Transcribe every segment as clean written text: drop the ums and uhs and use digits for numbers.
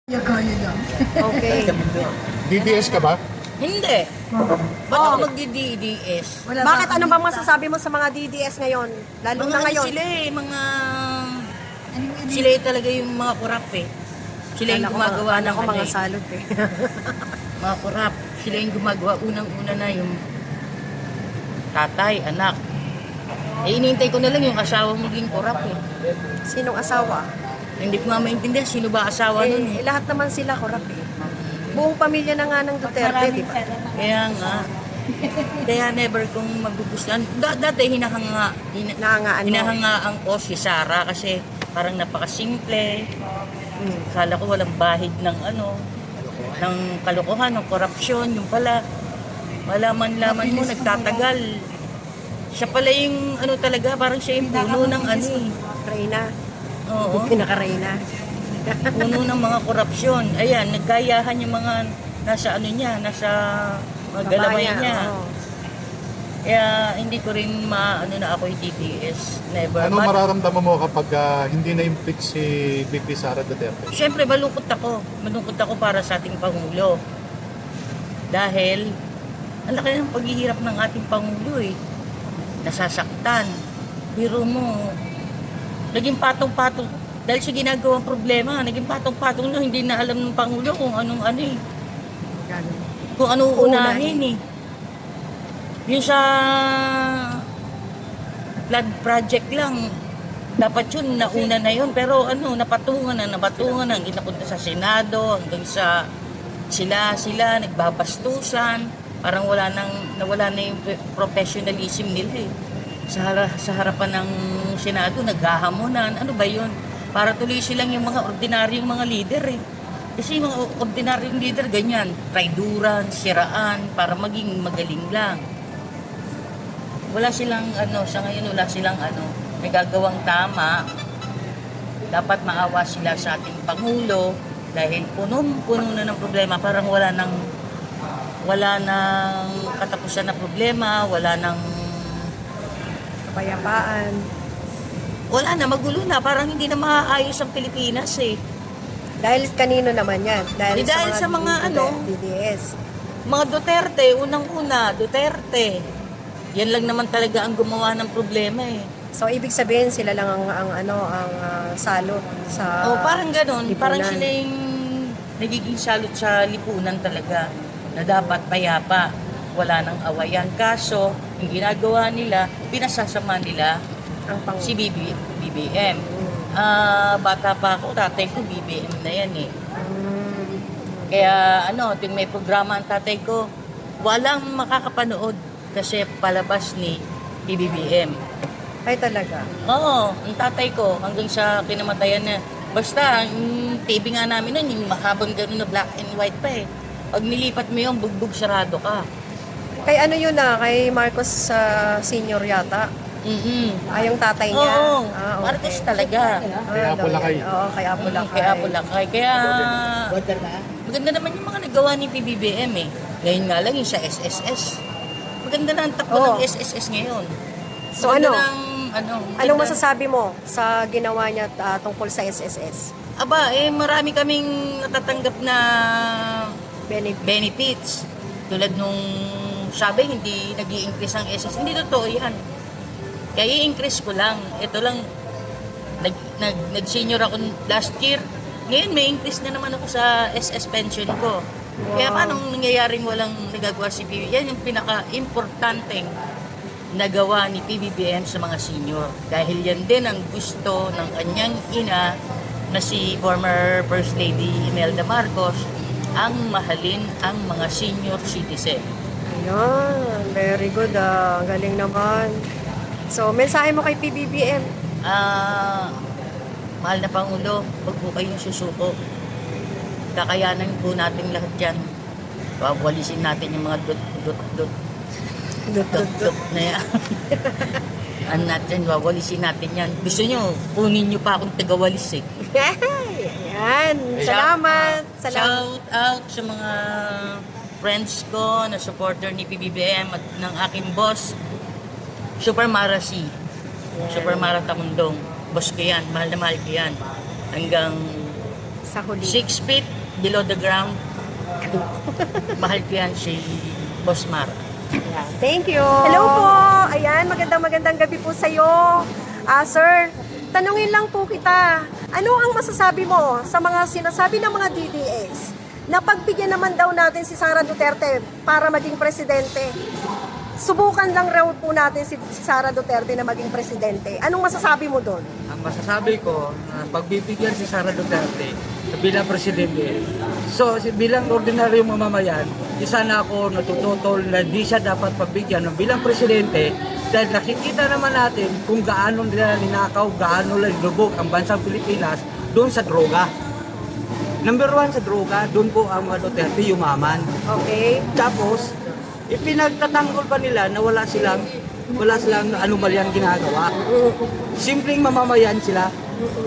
Gaya lang. Okay. DDS ka ba? Hindi. Ba't ako magdi-DDS? Wala Bakit ba ano kami bang kita? masasabi mo sa mga DDS ngayon? Lalo Mga na ano ngayon. sila eh, mga... Anong ibig- Sila eh talaga yung mga kurap eh. Sila yung gumagawa ng ako mga ano eh, salot eh. mga kurap. Sila yung gumagawa. Unang-una na yung tatay, anak. Eh, inintay ko na lang yung asawa maging kurap eh. Sinong asawa? Hindi ko nga maintindihan sino ba asawa nun eh. Lahat naman sila korap eh. Buong pamilya na nga ng Duterte, di ba? Kaya nga. Kaya never kong magugustuhan. Dati hinahangaan ko si Sarah kasi parang napakasimple. Kala ko walang bahid ng ano, ng kalokohan, ng korupsyon. Yung pala, malaman-laman mo, nagtatagal. Siya pala yung ano talaga, parang siya yung puno ng ano eh. Reyna. Oo. Pinaka-Reyna. Puno ng mga korupsyon. Ayan, naggayahan yung mga nasa ano niya, nasa mga galamay Babae, niya. oo. Kaya hindi ko rin maano na ako yung DDS. Never. Ano But, mararamdaman mo kapag hindi na-impeach si VP Sara Duterte? syempre, malungkot ako. Malungkot ako para sa ating Pangulo. Dahil, ang laki ng paghihirap ng ating Pangulo eh. Nasasaktan. Biro mo, naging patong-patong. Dahil sa ginagawang problema, naging patong-patong na hindi na alam ng Pangulo kung anong ano eh. Kung anong unahin eh. Yung sa flood project lang, dapat yun, nauna na yun. Pero ano, napatungan na, hindi napunta sa Senado, hanggang sa sila, nagbabastusan. Parang nawala na yung professionalism nila eh. Sa harapan ng Senado, naghahamonan. Ano ba yun? Para tuloy silang yung mga ordinaryong mga leader eh. Kasi yung mga ordinaryong leader, ganyan. Traiduran, siraan, para maging magaling lang. Wala silang sa ngayon wala silang nagagawang tama. Dapat maawa sila sa ating Pangulo dahil puno na ng problema, parang wala nang katapusan na problema, wala nang Kapayapaan. wala na, magulo na, parang hindi na maaayos ang Pilipinas eh. Dahil kanino naman yan? Dahil Sa mga DDS. Mga Duterte, unang-una, Duterte. Yan lang naman talaga ang gumawa ng problema eh. So ibig sabihin sila lang ang salot sa Parang ganun. lipunan. Parang sila yung nagiging salot sa lipunan talaga na dapat payapa. Wala nang awayan. Kaso, yung ginagawa nila, pinasasama nila ang si BBM. Bata pa ako, tatay ko, BBM na yan eh. Kaya tuwing may programa ang tatay ko, walang makakapanood kasi palabas ni BBM. Ay talaga. Oo, ang tatay ko hanggang sa kinamatayan na. Basta, ang TV nga namin nun, yung mahabang gano'n na black and white pa eh. Pag nilipat mo yung bugbog sarado ka. Kay ano yun kay Marcos Senior yata. Yung tatay niya. Oo, okay. Marcos talaga. Kaya Apolacay. Oo, kay Apolacay. Kaya Apolacay. Kaya maganda naman yung mga nagawa ni PBBM eh. Ngayon nga lang yung sa SSS. Maganda na ang takbo ng SSS ngayon. So Maganda anong masasabi mo sa ginawa niya tungkol sa SSS? Aba, marami kaming natatanggap na benefits. Tulad nung sabi, hindi nag-i-increase ang SSS. Hindi totoo yan. Kaya i-increase ko lang. Ito lang, nag-senior ako last year. Ngayon may increase na naman ako sa SS pension ko. Kaya paano nangyayaring walang nagagawa si PBBM? Yan yung pinaka-importanteng nagawa ni PBBM sa mga senior. Dahil yan din ang gusto ng kanyang ina na si former First Lady Imelda Marcos, ang mahalin ang mga senior citizen. Ayan, very good galing naman. So, mensahe mo kay PBBM? Mahal na Pangulo, huwag po kayong susuko. Kakayanan po natin lahat yan. Wawalisin natin yung mga dot na yan. Wawalisin natin yan. Gusto nyo, kunin nyo pa akong tagawalis eh. Ayan, salamat. Shout out sa mga friends ko na supporter ni PBBM at ng aking boss, Super Mara C. Super Mara Tamundong. Boss ko yan, mahal na mahal ko yan. Hanggang Sa huli. 6 feet below the ground. Mahal ko yan si Boss Mar. Ayan. Thank you. Hello po. Ayan, magandang gabi po sa iyo. Sir, tanungin lang po kita. Ano ang masasabi mo sa mga sinasabi ng mga DDS na pagbigyan naman daw natin si Sara Duterte para maging presidente? Subukan lang raw po natin si Sara Duterte na maging presidente. Anong masasabi mo doon? Ang masasabi ko, pagbibigyan si Sara Duterte bilang presidente, so bilang ordinaryong mamamayan, isa na ako natututol na di siya dapat pagbigyan ng bilang presidente dahil nakikita naman natin kung gaano nila ninakaw, gaano nila lubog ang bansang Pilipinas doon sa droga. Number 1 sa droga, doon po ang mga Duterte yumaman. Okay. Tapos, ipinagtatanggol pa nila na wala silang anomalyang ginagawa. Simpleng mamamayan sila.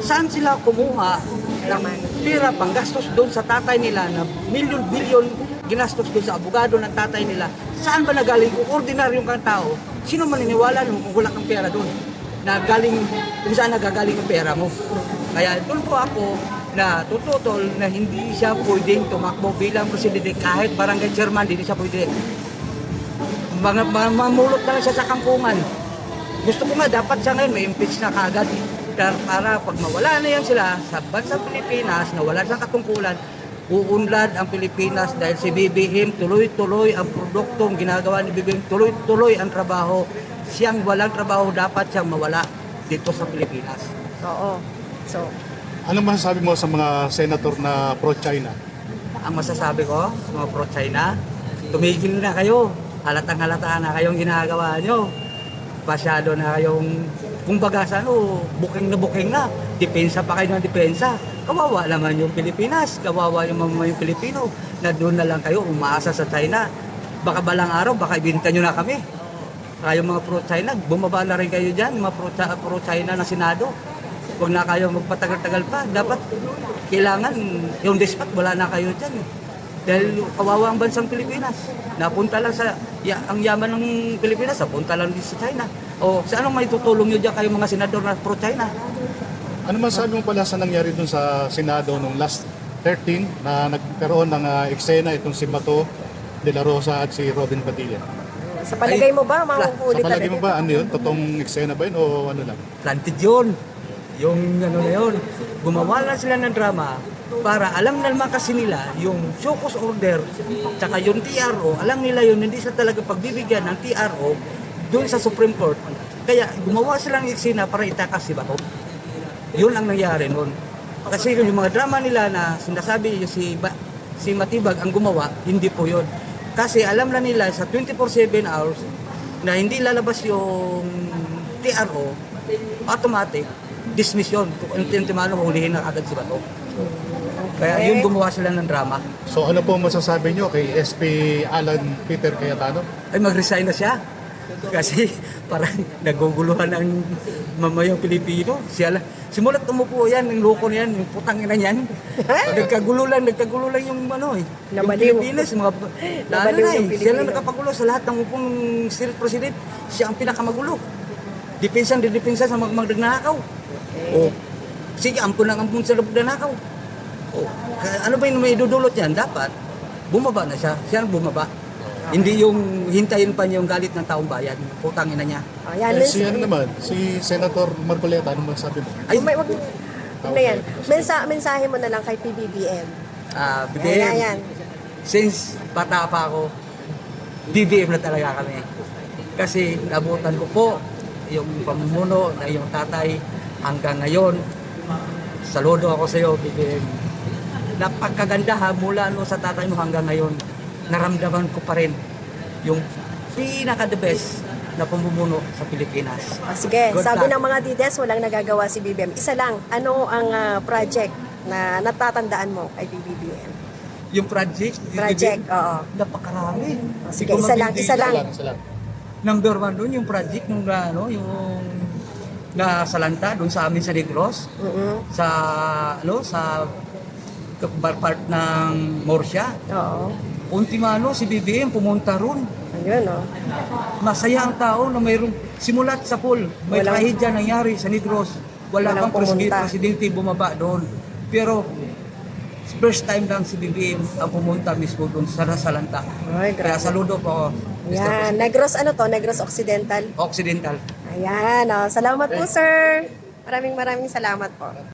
Saan sila kumuha ng pera pang gastos doon sa tatay nila na milyon-bilyon ginastos doon sa abogado ng tatay nila? Saan ba nagaling kung ordinaryong kang tao? Sino maniniwala mo kung wala kang pera doon? Na galing, kung saan nagagaling ang pera mo? Kaya doon po ako na tututol na hindi siya pwedeng tumakbo bilang presidente kahit barangay chairman, hindi siya pwede. Mamulot na lang siya sa kampungan. Gusto ko nga dapat siya ngayon may impeach na kaagad para pag mawala na yan sila sa bansang Pilipinas na wala siyang katungkulan, uunlad ang Pilipinas dahil si BBM tuloy-tuloy ang produktong ginagawa ni BBM, tuloy-tuloy ang trabaho. Siyang walang trabaho dapat siyang mawala dito sa Pilipinas. Oo. So, Anong masasabi mo sa mga senator na pro-China? Ang masasabi ko sa mga pro-China, tumigil na kayo. Halatang-halata na kayong ginagawa nyo. Pasyado na kayong, kumbaga sa booking na. Depensa pa kayo ng depensa. Kawawa naman yung Pilipinas. Kawawa yung mga Pilipino na doon na lang kayo umaasa sa China. Baka balang araw, baka ibinta nyo na kami. Kayong mga pro-China, bumaba na rin kayo dyan, mga pro-China na Senado. Huwag na kayo magpatagal-tagal pa. Dapat, kailangan, yung despot, wala na kayo dyan. Dahil kawawa ang bansang Pilipinas. Napunta lang ang yaman ng Pilipinas, napunta lang din sa China. O sa anong may tutulong nyo dyan kayo mga senador na pro-China? Ano masasabi mo pala sa nangyari dun sa Senado nung last 13 na nagkaroon ng eksena itong si Bato de la Rosa at si Robin Padilla? sa palagay mo ba, mahuhuli Sa palagi talaga? mo ba, ano yun? Totoong eksena ba yun o ano lang? Planted yun. Yung ano na yun. Gumawa lang sila ng drama para alam naman kasi nila yung show cause order tsaka yung TRO, alam nila yun, hindi sa talaga pagbibigyan ng TRO doon sa Supreme Court. Kaya gumawa silang eksena para itakas si Bato. Yun ang nangyari noon. Kasi yung mga drama nila na sinasabi yung si Matibag ang gumawa, hindi po yun. Kasi alam na nila sa 24/7 hours na hindi lalabas yung TRO, automatic, dismiss yun. Kung intimano, hulihin na agad si Bato. Kaya yun gumawa sila ng drama. So ano po masasabi nyo kay SP Alan Peter Cayetano? Ay mag-resign na siya. Kasi parang naguguluhan ang mamayang Pilipino. Simulat umupo yan, yung loko niyan, yung putang ina niyan. Nagkagulo lang yung ano eh. Yung Nabaliw. Pilipinas, mga Nabaliw yung Siya Pilipino. lang nakapagulo sa lahat ng upong Senate President. Siya ang pinakamagulo. Depensa sa mga magnanakaw. O, sige, ampun sa magnanakaw. O, ano ba yung may idudulot yan? Dapat, bumaba na siya. Siya ang bumaba. Hindi yung hintayin pa niya yung galit ng taong bayan. Putang ina niya. Ayan, Si ano naman, si Senator Marcoleta, ano masasabi mo? Ay, wag na yan. Mensahe mo na lang kay PBBM. BBM, Ayan. since bata pa ako, BBM na talaga kami. Kasi nabutan ko po yung pamumuno na yung tatay hanggang ngayon. Saludo ako sa iyo, BBM. Napakaganda ha, mula no sa tatay mo hanggang ngayon. Naramdaman ko pa rin yung pinaka-the best na pamumuno sa Pilipinas. Sige, Good sabi luck. ng mga DDS, walang nagagawa si BBM. Isa lang, ano ang project na natatandaan mo kay BBM? Yung project, Oo. napakarami. Sige, isa lang. Isa lang. Number 1 doon yung project nung yung nasalanta doon sa amin sa Negros, sa sa part ng Morsya. Oo. Ultimano si BBM pumunta ron. Ayun, no? Masaya ang tao na mayroong simulat sa pool. May Walang- trahedya nangyari sa Negros. Walang Wala pang pumunta. presidente bumaba doon. Pero First time lang si BBM ang pumunta mismo doon sa Nasalanta. Ay, Kaya grabe. saludo po, Mr. Yan, President. Negros ano to? Negros Occidental. Occidental. Ayan, salamat po sir. Maraming salamat po.